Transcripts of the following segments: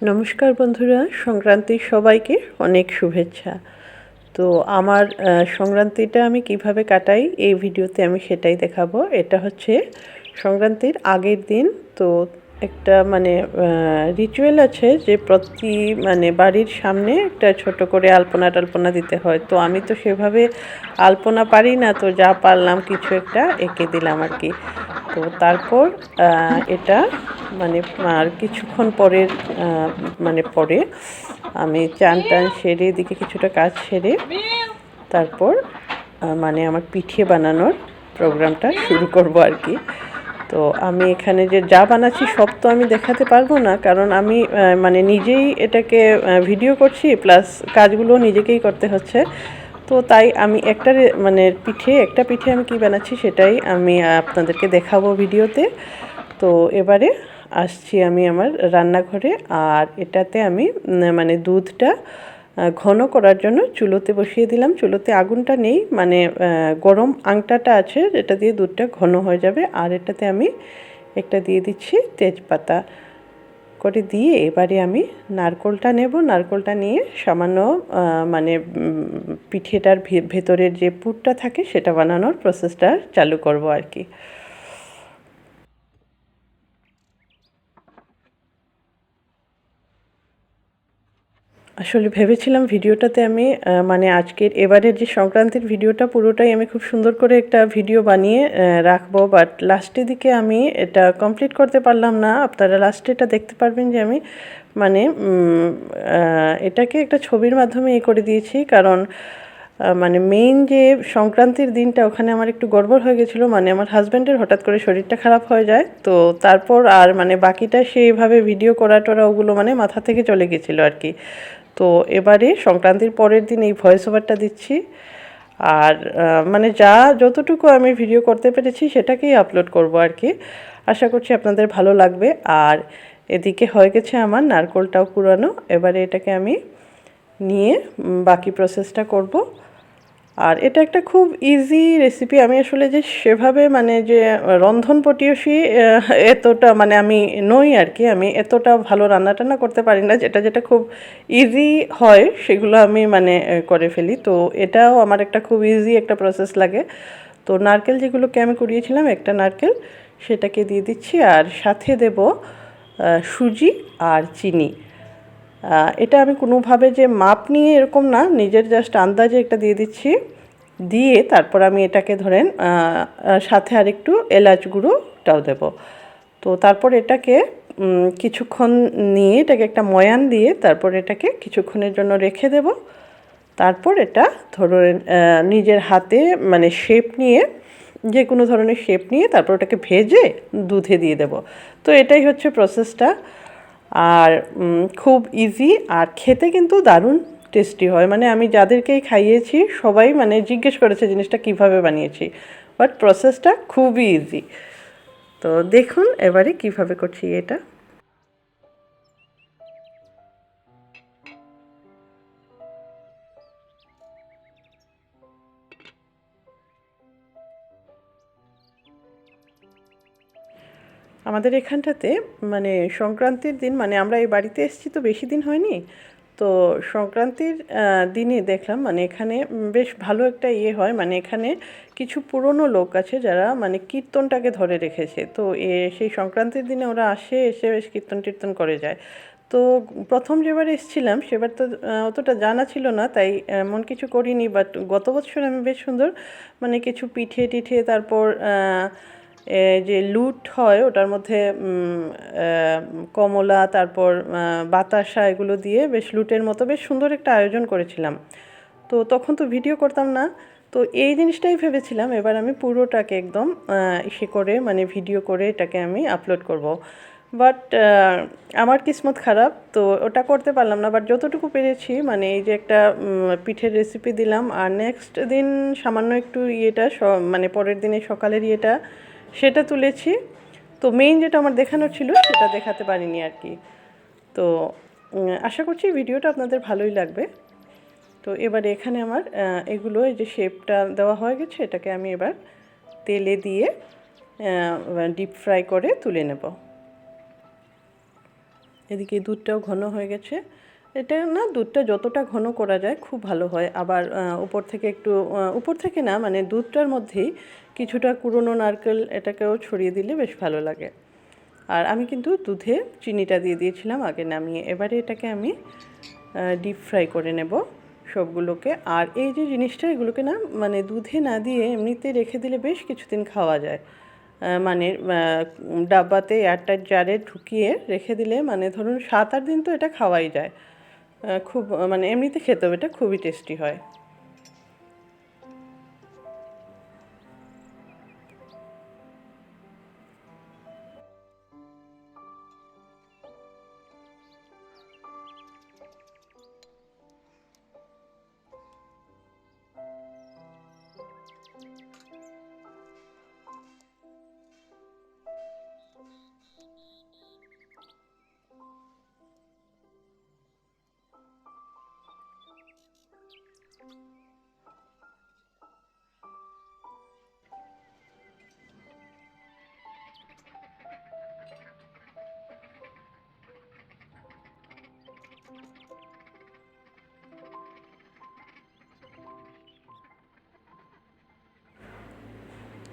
নমস্কার বন্ধুরা, সংক্রান্তির সবাইকে অনেক শুভেচ্ছা। তো আমার সংক্রান্তিটা আমি কিভাবে কাটাই এই ভিডিওতে আমি সেটাই দেখাবো। এটা হচ্ছে সংক্রান্তির আগের দিন। তো একটা রিচুয়াল আছে যে প্রতি বাড়ির সামনে একটা ছোট করে আলপনা টালপনা দিতে হয়। তো আমি তো সেভাবে আলপনা পারি না, তো যা পারলাম কিছু একটা এঁকে দিলাম আর কি। তো তারপর এটা মানে আর কিছুক্ষণ পরে আমি চান টান সেরে এদিকে কিছুটা কাজ সেরে তারপর আমার পিঠে বানানোর প্রোগ্রামটা শুরু করব আর কি। তো আমি এখানে যে যা বানাচ্ছি সব তো আমি দেখাতে পারবো না, কারণ আমি নিজেই এটাকে ভিডিও করছি, প্লাস কাজগুলো নিজেকেই করতে হচ্ছে। তো তাই আমি একটা পিঠে আমি কি বানাচ্ছি সেটাই আমি আপনাদেরকে দেখাবো ভিডিওতে। তো এবারে আসছি আমি আমার রান্নাঘরে, আর এটাতে আমি দুধটা ঘন করার জন্য চুলোতে বসিয়ে দিলাম। চুলোতে আগুনটা নেই, গরম আংটাটা আছে যেটা দিয়ে দুধটা ঘন হয়ে যাবে। আর এটাতে আমি একটা দিয়ে দিচ্ছি তেজপাতা করে দিয়ে এবারে আমি নারকোলটা নেব। নারকোলটা নিয়ে সামান্য পিঠেটার ভেতরের যে পুরটা থাকে সেটা বানানোর প্রসেসটা চালু করব আর কি। আসলে ভেবেছিলাম ভিডিওটাতে আমি আজকের এবারের যে সংক্রান্তির ভিডিওটা পুরোটাই আমি খুব সুন্দর করে একটা ভিডিও বানিয়ে রাখবো, বাট লাস্টের দিকে আমি এটা কমপ্লিট করতে পারলাম না। আপনারা লাস্টে এটা দেখতে পারবেন যে আমি মানে এটাকে একটা ছবির মাধ্যমে করে দিয়েছি, কারণ মেইন যে সংক্রান্তির দিনটা ওখানে আমার একটু গড়বড় হয়ে গেছিলো। আমার হাজব্যান্ডের হঠাৎ করে শরীরটা খারাপ হয়ে যায়, তো তারপর আর বাকিটা সেইভাবে ভিডিও করা টরা ওগুলো মাথা থেকে চলে গেছিলো আর কি। তো এবারে সংক্রান্তির পরের দিন এই ভয়েস ওভারটা দিচ্ছি, আর যা যতটুকু আমি ভিডিও করতে পেরেছি সেটাকেই আপলোড করব আর কি। আশা করছি আপনাদের ভালো লাগবে। আর এদিকে হয়ে গেছে আমার নারকোলটাও কুড়ানো। এবারে এটাকে আমি নিয়ে বাকি প্রসেসটা করব। আর এটা একটা খুব ইজি রেসিপি। আমি আসলে যে সেভাবে যে রন্ধন পটীয়সী এতটা আমি নই আর কি। আমি এতটা ভালো রান্না টান্না করতে পারি না, যেটা যেটা খুব ইজি হয় সেগুলো আমি করে ফেলি। তো এটাও আমার একটা খুব ইজি একটা প্রসেস লাগে। তো নারকেল যেগুলোকে আমি কুড়িয়েছিলাম, একটা নারকেল সেটাকে দিয়ে দিচ্ছি, আর সাথে দেব সুজি আর চিনি। এটা আমি কোনোভাবে যে মাপ নিয়ে এরকম না, নিজের জাস্ট আন্দাজে একটা দিয়ে দিচ্ছি। দিয়ে তারপর আমি এটাকে ধরেন সাথে আর একটু এলাচ গুঁড়োটাও দেব। তো তারপর এটাকে কিছুক্ষণ নিয়ে এটাকে একটা ময়ান দিয়ে তারপর এটাকে কিছুক্ষণের জন্য রেখে দেব। তারপর এটা ধরুন নিজের হাতে শেপ নিয়ে, যে কোনো ধরনের শেপ নিয়ে তারপর ওটাকে ভেজে দুধে দিয়ে দেব। তো এটাই হচ্ছে প্রসেসটা। আর খুব ইজি, আর খেতে কিন্তু দারুণ টেস্টি হয়। আমি যাদেরকেই খাইয়েছি সবাই জিজ্ঞেস করেছে জিনিসটা কিভাবে বানিয়েছি, বাট প্রসেসটা খুবই ইজি। তো দেখুন এবারে কিভাবে করছি এটা। আমাদের এখানটাতে সংক্রান্তির দিন আমরা এই বাড়িতে এসেছি তো বেশি দিন হয়নি। তো সংক্রান্তির দিনে দেখলাম এখানে বেশ ভালো একটা ইয়ে হয়। এখানে কিছু পুরনো লোক আছে যারা কীর্তনটাকে ধরে রেখেছে। তো সেই সংক্রান্তির দিনে ওরা এসে বেশ কীর্তন টীর্তন করে যায়। তো প্রথম যেবার এসেছিলাম সেবার তো অতটা জানা ছিল না, তাই এমন কিছু করিনি। বাট গত বছর আমি বেশ সুন্দর কিছু পিঠে টিঠে, তারপর যে লুট হয় ওটার মধ্যে কমলা, তারপর বাতাসা, এগুলো দিয়ে বেশ লুটের মতো বেশ সুন্দর একটা আয়োজন করেছিলাম। তো তখন তো ভিডিও করতাম না, তো এই জিনিসটাই ভেবেছিলাম এবার আমি পুরোটাকে একদম করে ভিডিও করে এটাকে আমি আপলোড করব। বাট আমার কিসমত খারাপ, তো ওটা করতে পারলাম না। বাট যতটুকু পেরেছি এই যে একটা পিঠের রেসিপি দিলাম, আর নেক্সট দিন সামান্য একটু ইয়েটা পরের দিনে সকালের ইয়েটা সেটা তুলেছি। তো মেইন যেটা আমার দেখানোর ছিল সেটা দেখাতে পারিনি আর কি। তো আশা করছি ভিডিওটা আপনাদের ভালোই লাগবে। তো এবারে এখানে আমার এগুলো এই যে শেপটা দেওয়া হয়ে গেছে, এটাকে আমি এবার তেলে দিয়ে ডিপ ফ্রাই করে তুলে নেব। এদিকে দুধটাও ঘন হয়ে গেছে। এটা না, দুধটা যতটা ঘন করা যায় খুব ভালো হয়। আবার উপর থেকে একটু উপর থেকে না, মানে দুধটার মধ্যেই কিছুটা কুড়োনো নারকেল এটাকেও ছড়িয়ে দিলে বেশ ভালো লাগে। আর আমি কিন্তু দুধে চিনিটা দিয়ে দিয়েছিলাম আগে নামিয়ে। এবারে এটাকে আমি ডিপ ফ্রাই করে নেব সবগুলোকে। আর এই যে জিনিসটা, এগুলোকে না মানে দুধে না দিয়ে এমনিতে রেখে দিলে বেশ কিছুদিন খাওয়া যায়। মানে ডাব্বাতে এয়ারটাইট জারে ঢুকিয়ে রেখে দিলে মানে ধরুন 7-8 দিন তো এটা খাওয়াই যায়। খুব মানে এমনিতে খেতেও এটা খুবই টেস্টি হয়।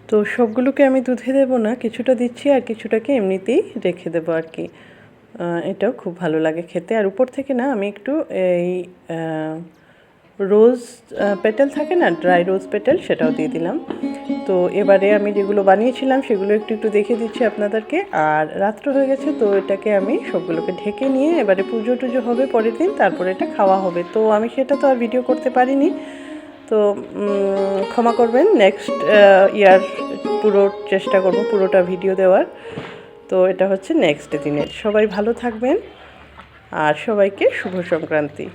তো সবগুলোকে আমি দুধে দেবো না, কিছুটা দিচ্ছি আর কিছুটাকে এমনিতেই রেখে দেবো আর কি। এটাও খুব ভালো লাগে খেতে। আর উপর থেকে না আমি একটু এই রোজ পেটাল থাকে না, ড্রাই রোজ পেটাল, সেটাও দিয়ে দিলাম। তো এবারে আমি যেগুলো বানিয়েছিলাম সেগুলো একটু একটু দেখে দিচ্ছি আপনাদেরকে। আর রাত্র হয়ে গেছে, তো এটাকে আমি সবগুলোকে ঢেকে নিয়ে এবারে পুজো টুজো হবে পরের দিন, তারপরে এটা খাওয়া হবে। তো আমি সেটা তো আর ভিডিও করতে পারিনি, তো ক্ষমা করবেন। নেক্সট ইয়ার পুরো চেষ্টা করব পুরোটা ভিডিও দেওয়ার। তো এটা হচ্ছে নেক্সট দিনের। সবাই ভালো থাকবেন আর সবাইকে শুভ সংক্রান্তি।